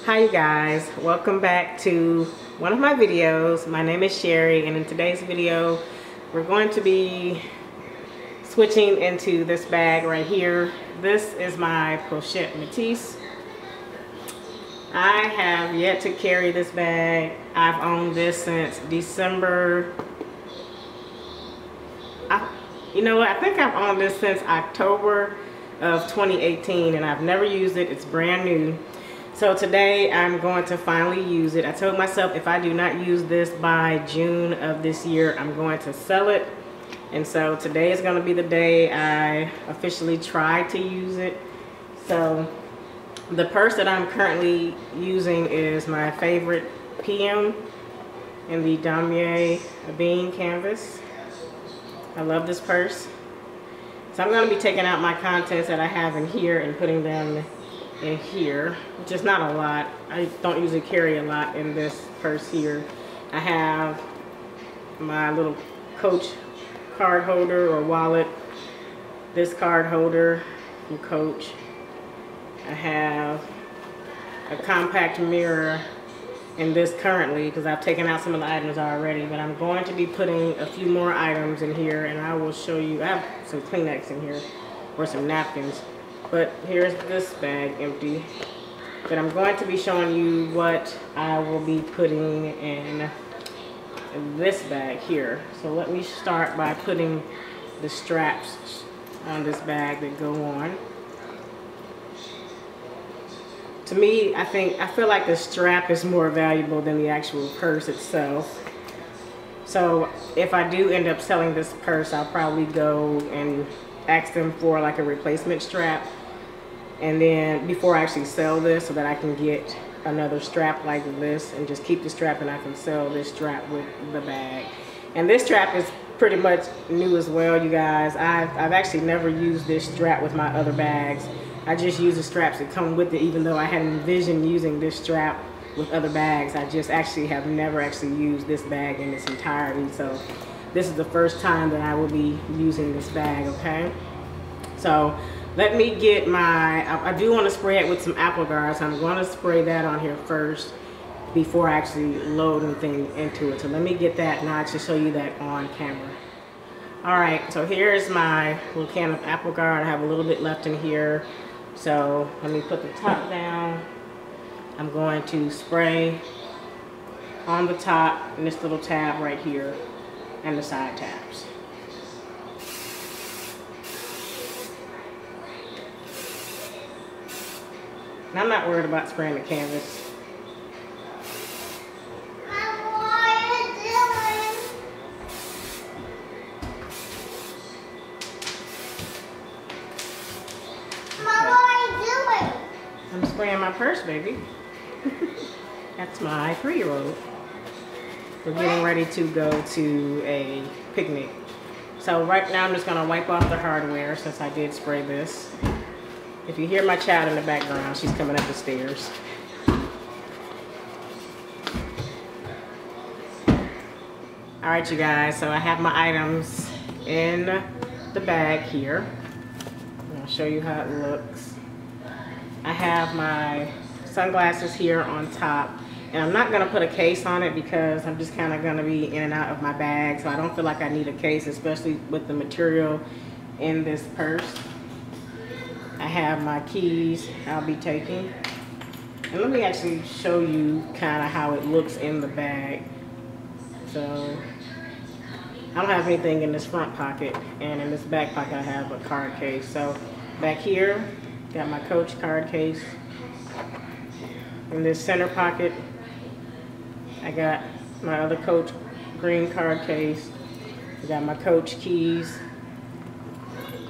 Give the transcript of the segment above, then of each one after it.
Hi you guys, welcome back to one of my videos. My name is Sherry, and in today's video we're going to be switching into this bag right here. This is my Pochette Metis. I have yet to carry this bag. I've owned this since December. You know what, I think I've owned this since October of 2018 and I've never used it. It's brand new. So today I'm going to finally use it. I told myself if I do not use this by June of this year, I'm going to sell it. And so today is going to be the day I officially try to use it. So the purse that I'm currently using is my favorite PM in the Damier Bean canvas. I love this purse. So I'm going to be taking out my contents that I have in here and putting them in here, which is not a lot. I don't usually carry a lot in this purse here. I have my little Coach card holder or wallet, this card holder from Coach. I have a compact mirror in this currently because I've taken out some of the items already, but I'm going to be putting a few more items in here and I will show you. I have some Kleenex in here or some napkins. But here's this bag empty. But I'm going to be showing you what I will be putting in this bag here. So let me start by putting the straps on this bag that go on. To me, I feel like the strap is more valuable than the actual purse itself. So if I do end up selling this purse, I'll probably go and ask them for like a replacement strap, and then before I actually sell this, so that I can get another strap like this and just keep the strap, and I can sell this strap with the bag. And this strap is pretty much new as well, you guys. I've actually never used this strap with my other bags. I just use the straps that come with it, even though I had envisioned using this strap with other bags. I just actually have never actually used this bag in its entirety. So this is the first time that I will be using this bag, okay? So let me get my, I do want to spray it with some apple guard, so I'm going to spray that on here first before I actually load anything into it. So let me get that and I'll actually show you that on camera. Alright, so here's my little can of apple guard. I have a little bit left in here. So let me put the top down. I'm going to spray on the top and this little tab right here and the side tabs. And I'm not worried about spraying the canvas. I'm spraying my purse, baby. That's my 3-year-old. We're getting ready to go to a picnic. So right now I'm just gonna wipe off the hardware since I did spray this. If you hear my child in the background, she's coming up the stairs. Alright you guys, so I have my items in the bag here. I'll show you how it looks. I have my sunglasses here on top, and I'm not going to put a case on it because I'm just kind of going to be in and out of my bag, so I don't feel like I need a case, especially with the material in this purse. I have my keys I'll be taking, and let me actually show you kind of how it looks in the bag. So I don't have anything in this front pocket, and in this back pocket I have a card case. So back here, got my Coach card case. In this center pocket, I got my other Coach green card case. I got my Coach keys.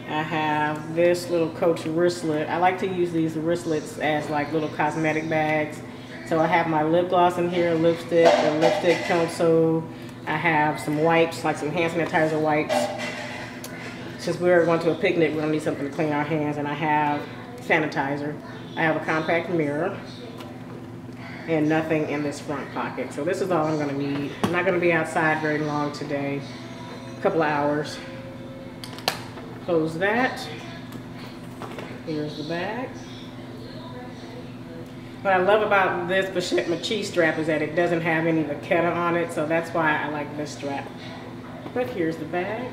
I have this little Coach wristlet. I like to use these wristlets as like little cosmetic bags. So I have my lip gloss in here, lipstick, a lipstick pencil. I have some wipes, like some hand sanitizer wipes. Since we're going to a picnic, we're gonna need something to clean our hands, and I have sanitizer. I have a compact mirror and nothing in this front pocket. So this is all I'm gonna need. I'm not gonna be outside very long today, a couple of hours. Close that. Here's the bag. What I love about this Pochette Metis strap is that it doesn't have any vaquetta on it, so that's why I like this strap. But here's the bag.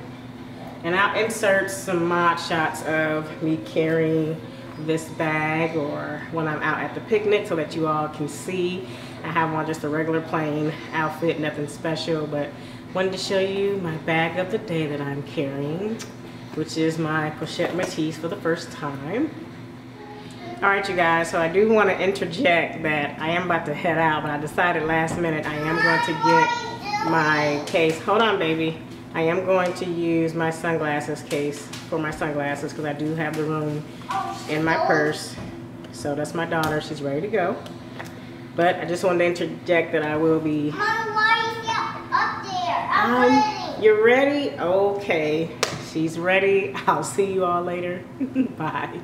And I'll insert some mod shots of me carrying this bag or when I'm out at the picnic so that you all can see. I have on just a regular plain outfit, nothing special, but wanted to show you my bag of the day that I'm carrying, which is my Pochette Metis for the first time. Alright you guys, so I do want to interject that I am about to head out, but I decided last minute I am going to get my case. Hold on baby. I am going to use my sunglasses case for my sunglasses because I do have the room in my purse. So that's my daughter, she's ready to go. But I just wanted to interject that I will be... Mom, why is it up there? I'm ready. You're ready? Okay, she's ready. I'll see you all later. Bye.